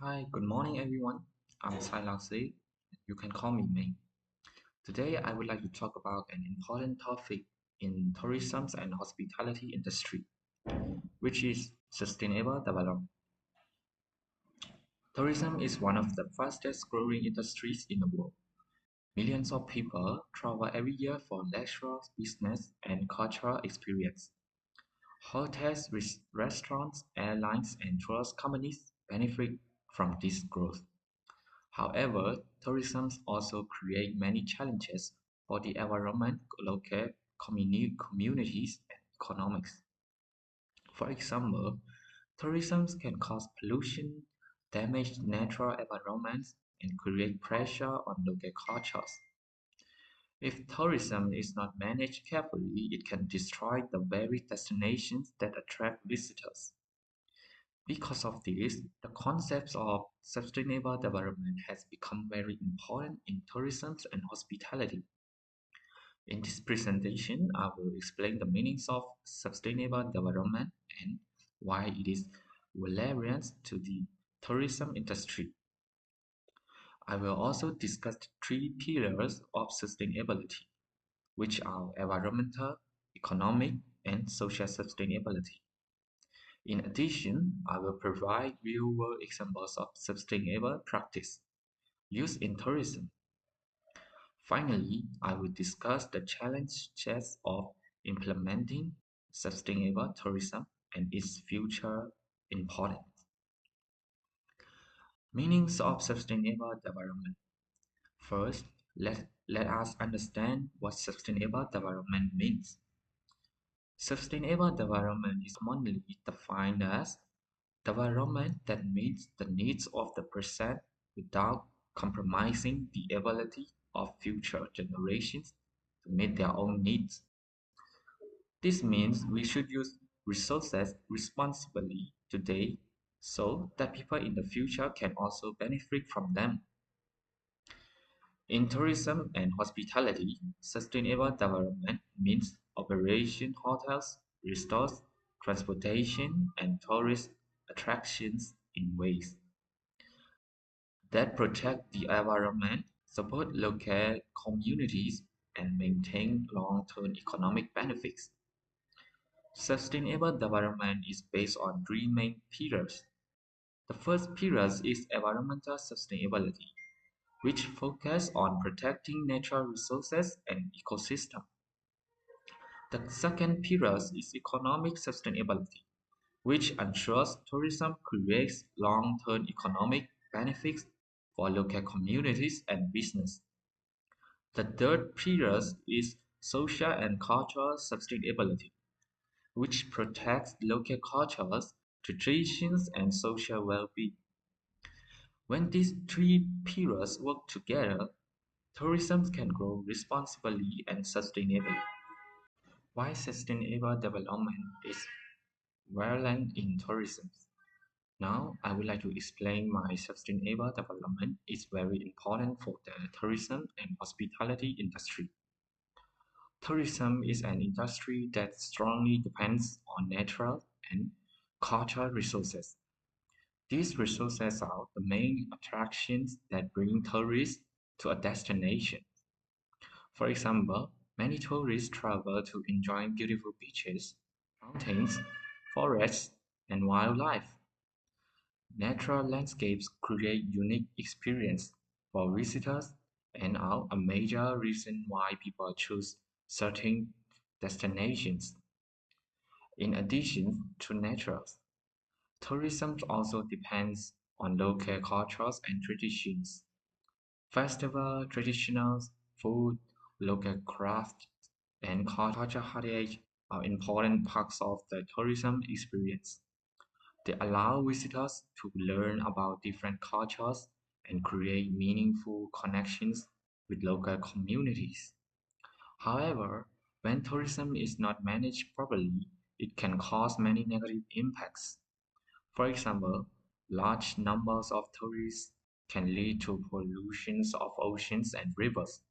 Hi, good morning everyone. I'm Sai Laosi. You can call me Ming. Today I would like to talk about an important topic in tourism and hospitality industry, which is sustainable development. Tourism is one of the fastest growing industries in the world. Millions of people travel every year for leisure, business, and cultural experience. Hotels, restaurants, airlines, and tourist companies benefit from this growth. However, tourism also creates many challenges for the environment, local communities, and economics. For example, tourism can cause pollution, damage natural environments, and create pressure on local cultures. If tourism is not managed carefully, it can destroy the very destinations that attract visitors. Because of this, the concept of sustainable development has become very important in tourism and hospitality. In this presentation, I will explain the meanings of sustainable development and why it is relevant to the tourism industry. I will also discuss the three pillars of sustainability, which are environmental, economic, and social sustainability. In addition, I will provide real-world examples of sustainable practice used in tourism. Finally, I will discuss the challenges of implementing sustainable tourism and its future importance. Meanings of sustainable development. First, let us understand what sustainable development means. Sustainable development is commonly defined as development that meets the needs of the present without compromising the ability of future generations to meet their own needs. This means we should use resources responsibly today so that people in the future can also benefit from them. In tourism and hospitality, sustainable development means operation hotels, resorts, transportation, and tourist attractions in ways that protect the environment, support local communities, and maintain long-term economic benefits. Sustainable development is based on three main pillars. The first pillar is environmental sustainability, which focus on protecting natural resources and ecosystem. The second pillar is economic sustainability, which ensures tourism creates long-term economic benefits for local communities and business. The third pillar is social and cultural sustainability, which protects local cultures, traditions, and social well-being. When these three pillars work together, tourism can grow responsibly and sustainably. Why sustainable development is relevant in tourism? Now, I would like to explain why sustainable development is very important for the tourism and hospitality industry. Tourism is an industry that strongly depends on natural and cultural resources. These resources are the main attractions that bring tourists to a destination. For example, many tourists travel to enjoy beautiful beaches, mountains, forests, and wildlife. Natural landscapes create unique experience for visitors and are a major reason why people choose certain destinations. In addition to naturals, tourism also depends on local cultures and traditions. Festival, traditional food, local craft, and cultural heritage are important parts of the tourism experience. They allow visitors to learn about different cultures and create meaningful connections with local communities. However, when tourism is not managed properly, it can cause many negative impacts. For example, large numbers of tourists can lead to pollution of oceans and rivers,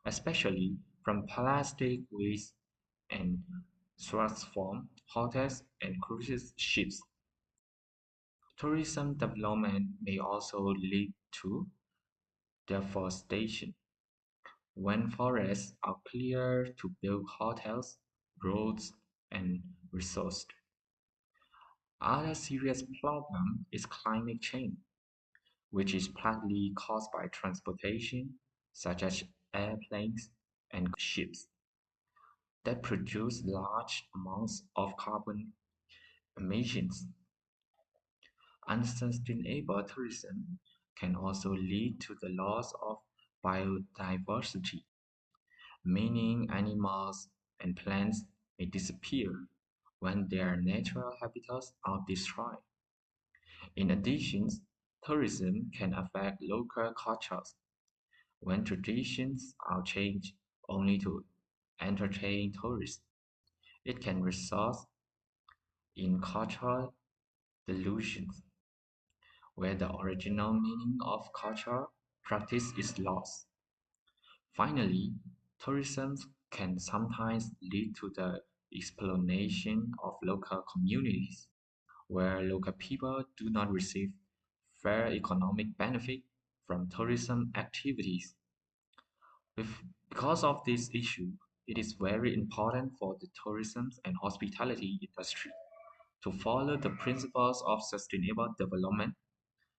especially from plastic waste and sludge from hotels and cruise ships. Tourism development may also lead to deforestation when forests are cleared to build hotels, roads, and resorts. Other serious problem is climate change, which is partly caused by transportation, such as airplanes and ships, that produce large amounts of carbon emissions. Unsustainable tourism can also lead to the loss of biodiversity, meaning animals and plants may disappear when their natural habitats are destroyed. In addition, tourism can affect local cultures when traditions are changed only to entertain tourists. It can result in cultural delusions, where the original meaning of culture practice is lost. Finally, tourism can sometimes lead to the exploitation of local communities, where local people do not receive fair economic benefit from tourism activities. Because of this issue, it is very important for the tourism and hospitality industry to follow the principles of sustainable development.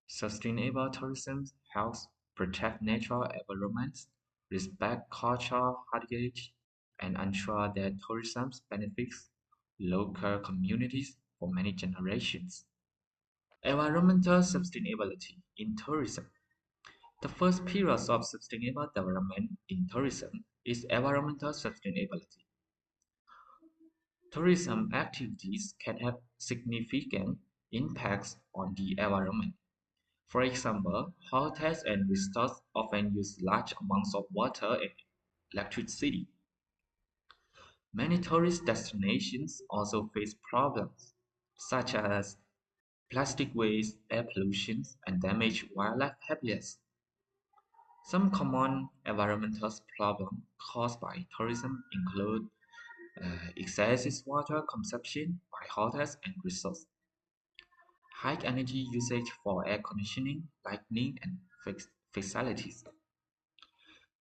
Sustainable tourism helps protect natural environments, respect cultural heritage, and ensure that tourism benefits local communities for many generations. Environmental sustainability in tourism. The first pillar of sustainable development in tourism is environmental sustainability. Tourism activities can have significant impacts on the environment. For example, hotels and resorts often use large amounts of water and electricity. Many tourist destinations also face problems such as plastic waste, air pollution, and damaged wildlife habitats. Some common environmental problems caused by tourism include excessive water consumption by hotels and resorts, high energy usage for air conditioning, lighting, and facilities,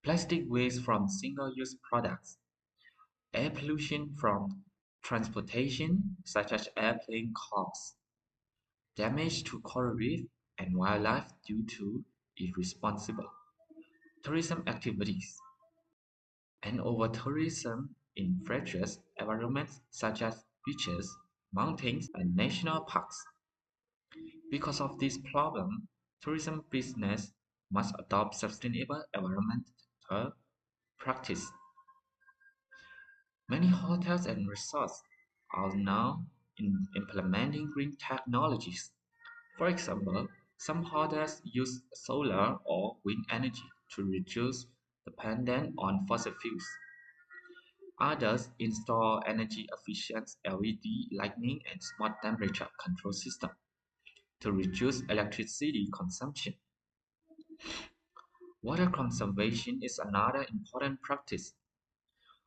plastic waste from single-use products, air pollution from transportation such as airplane cars, damage to coral reef and wildlife due to irresponsible tourism activities, and over-tourism in freshwater environments such as beaches, mountains, and national parks. Because of this problem, tourism business must adopt sustainable environmental practice. Many hotels and resorts are now implementing green technologies. For example, some hotels use solar or wind energy to reduce dependence on fossil fuels. Others install energy-efficient LED lighting and smart temperature control systems to reduce electricity consumption. Water conservation is another important practice.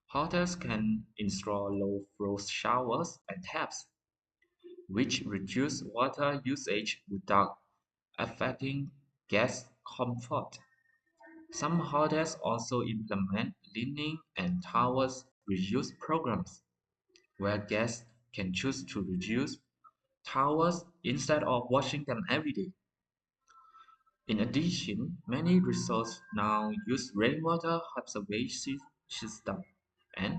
Hotels can install low-flow showers and taps, which reduce water usage without affecting guest comfort. Some hotels also implement linen and towels reuse programs, where guests can choose to reuse towels instead of washing them every day. In addition, many resorts now use rainwater harvesting systems and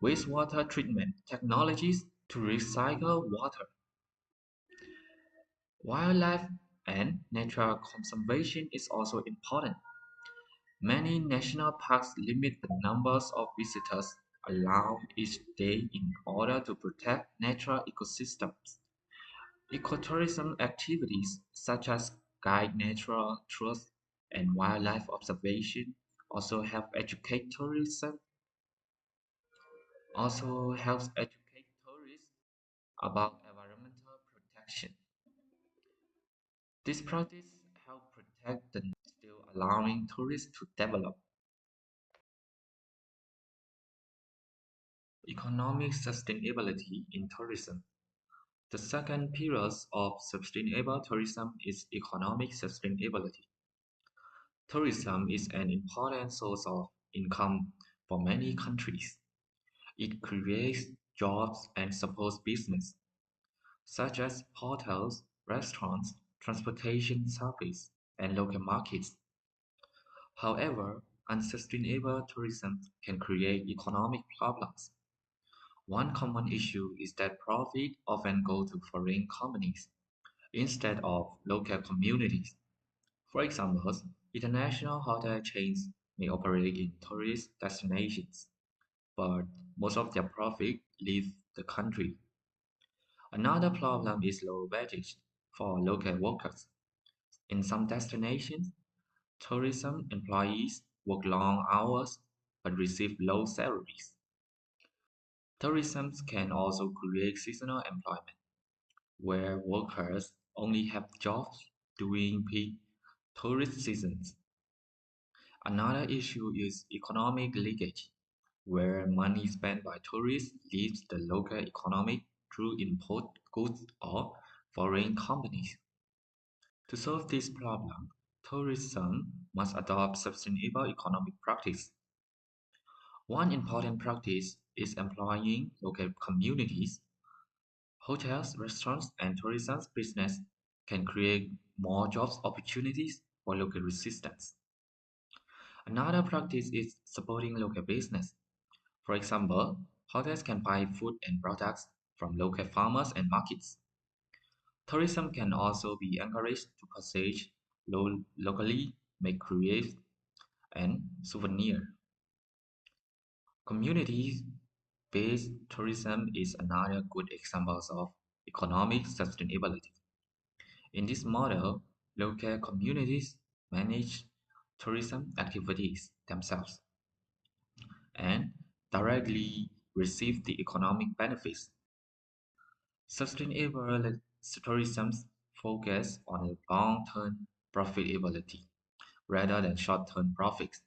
wastewater treatment technologies to recycle water. Wildlife and natural conservation is also important. Many national parks limit the numbers of visitors allowed each day in order to protect natural ecosystems. Ecotourism activities such as guide natural tours and wildlife observation also help educate tourism also helps educate tourists about environmental protection. This practice helps protect the still allowing tourists to develop. Economic sustainability in tourism. The second pillar of sustainable tourism is economic sustainability. Tourism is an important source of income for many countries. It creates jobs and supports business, such as hotels, restaurants, transportation service, and local markets. However, unsustainable tourism can create economic problems. One common issue is that profit often go to foreign companies instead of local communities. For example, international hotel chains may operate in tourist destinations, but most of their profit leaves the country. Another problem is low wages for local workers. In some destinations, tourism employees work long hours but receive low salaries. Tourism can also create seasonal employment, where workers only have jobs during peak tourist seasons. Another issue is economic leakage, where money spent by tourists leaves the local economy through import goods or foreign companies. To solve this problem, tourism must adopt sustainable economic practice. One important practice is employing local communities. Hotels, restaurants, and tourism business can create more jobs opportunities for local residents. Another practice is supporting local business. For example, hotels can buy food and products from local farmers and markets. Tourism can also be encouraged to purchase locally made creative and souvenir. Community-based tourism is another good example of economic sustainability. In this model, local communities manage tourism activities themselves and directly receive the economic benefits. Sustainable tourism focus on long-term profitability rather than short-term profits,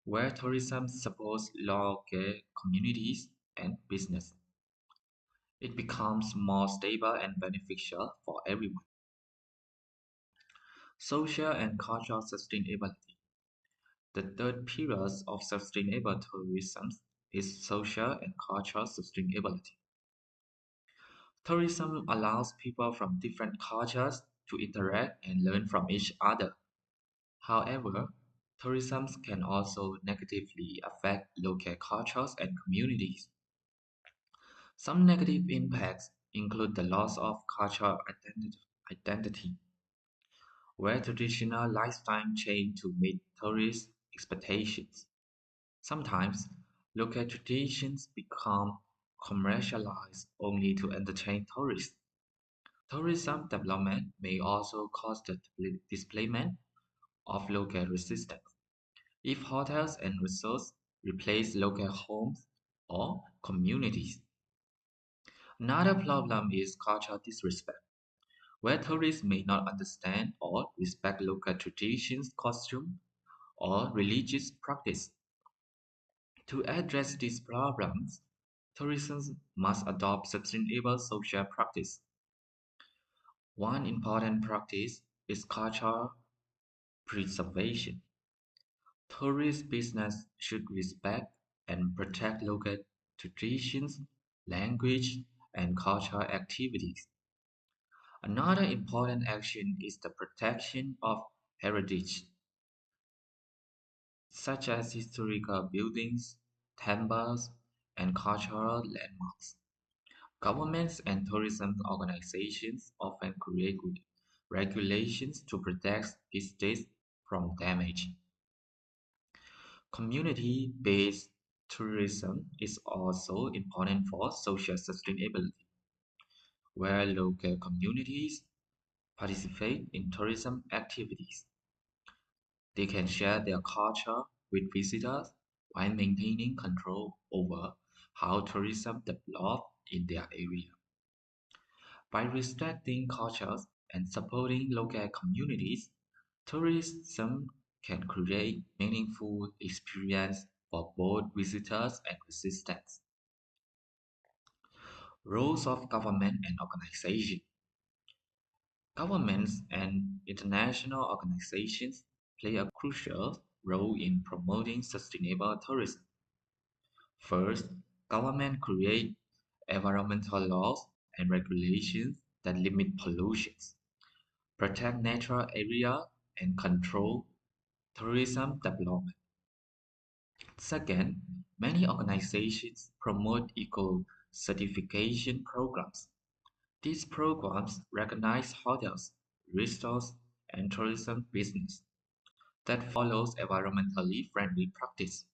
where tourism supports local communities and business. It becomes more stable and beneficial for everyone. Social and cultural sustainability. The third pillar of sustainable tourism is social and cultural sustainability. Tourism allows people from different cultures to interact and learn from each other. However, tourism can also negatively affect local cultures and communities. Some negative impacts include the loss of cultural identity, where traditional lifestyle change to meet tourist expectations. Sometimes, local traditions become commercialized only to entertain tourists. Tourism development may also cause the displacement of local residents if hotels and resorts replace local homes or communities. Another problem is cultural disrespect, where tourists may not understand or respect local traditions, costume, or religious practice. To address these problems, tourism must adopt sustainable social practice. One important practice is cultural preservation. Tourist business should respect and protect local traditions, language, and cultural activities. Another important action is the protection of heritage, such as historical buildings, temples, and cultural landmarks. Governments and tourism organizations often create regulations to protect these states from damage. Community-based tourism is also important for social sustainability, where local communities participate in tourism activities. They can share their culture with visitors while maintaining control over how tourism develops in their area. By respecting cultures and supporting local communities, tourism can create meaningful experience for both visitors and residents. Roles of government and organization. Governments and international organizations play a crucial role in promoting sustainable tourism. First, government create environmental laws and regulations that limit pollution, protect natural area, and control tourism development. Second, many organizations promote eco-certification programs. These programs recognize hotels, resorts, and tourism business that follows environmentally friendly practice.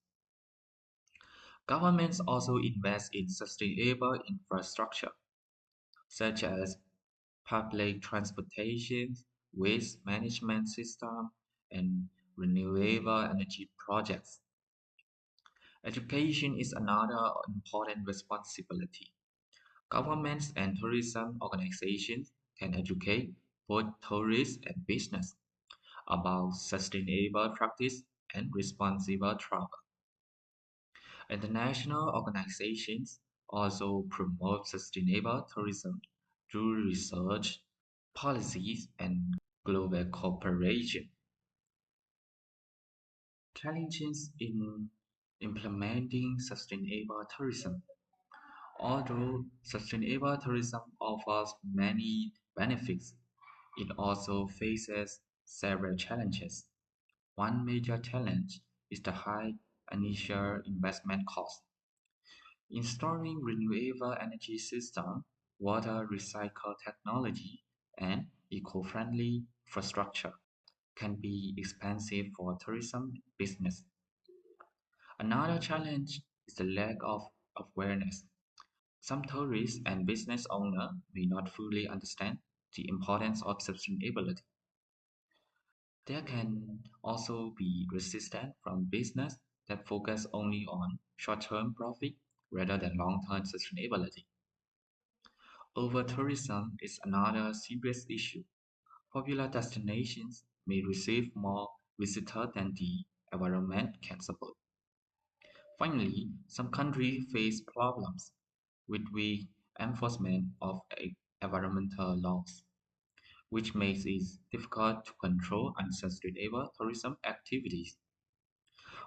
Governments also invest in sustainable infrastructure, such as public transportation, waste management system, and renewable energy projects. Education is another important responsibility. Governments and tourism organizations can educate both tourists and business about sustainable practice and responsible travel. International organizations also promote sustainable tourism through research, policies, and global cooperation. Challenges in implementing sustainable tourism. Although sustainable tourism offers many benefits, it also faces several challenges. One major challenge is the high initial investment cost. Installing renewable energy systems, water recycle technology, and eco-friendly infrastructure can be expensive for tourism business. Another challenge is the lack of awareness. Some tourists and business owners may not fully understand the importance of sustainability. There can also be resistance from business that focus only on short-term profit rather than long-term sustainability. Over-tourism is another serious issue. Popular destinations may receive more visitors than the environment can support. Finally, some countries face problems with weak enforcement of environmental laws, which makes it difficult to control unsustainable tourism activities.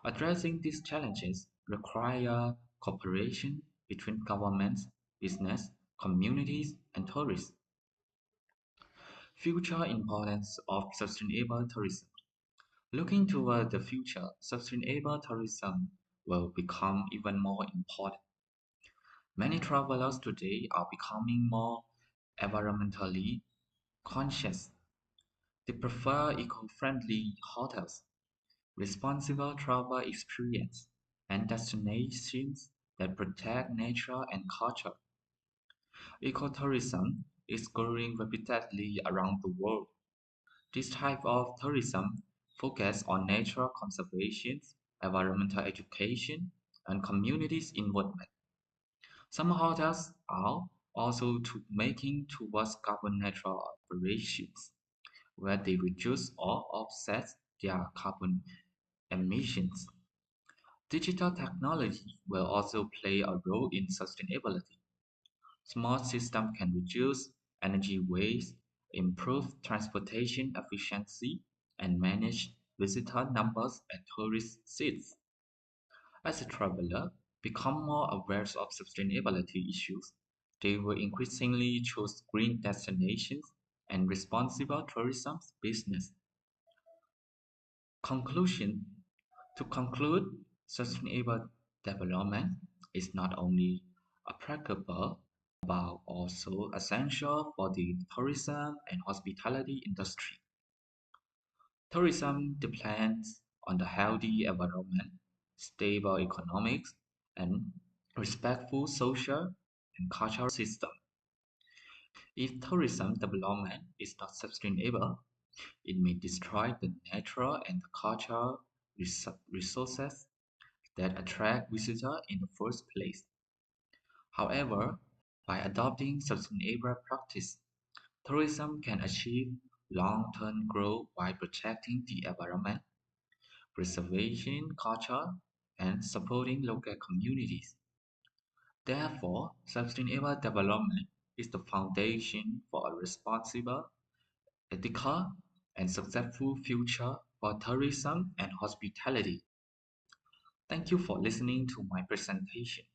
Addressing these challenges require cooperation between governments, business, communities, and tourists. Future importance of sustainable tourism. Looking toward the future, sustainable tourism will become even more important. Many travelers today are becoming more environmentally conscious. They prefer eco-friendly hotels, responsible travel experience, and destinations that protect nature and culture. Ecotourism is growing rapidly around the world. This type of tourism focuses on nature conservation, environmental education, and communities involvement. Some hotels are also making towards carbon neutral operations, where they reduce or offset their carbon emissions. Digital technology will also play a role in sustainability. Smart systems can reduce energy waste, improve transportation efficiency, and manage visitor numbers at tourist sites. As a traveler become more aware of sustainability issues, they will increasingly choose green destinations and responsible tourism business. Conclusion To conclude, sustainable development is not only applicable but also essential for the tourism and hospitality industry. Tourism depends on the healthy environment, stable economics, and respectful social and cultural system. If tourism development is not sustainable, it may destroy the natural and cultural resources that attract visitors in the first place. However, by adopting sustainable practice, tourism can achieve long-term growth while protecting the environment, preserving culture, and supporting local communities. Therefore, sustainable development is the foundation for a responsible, ethical, and successful future for tourism and hospitality. Thank you for listening to my presentation.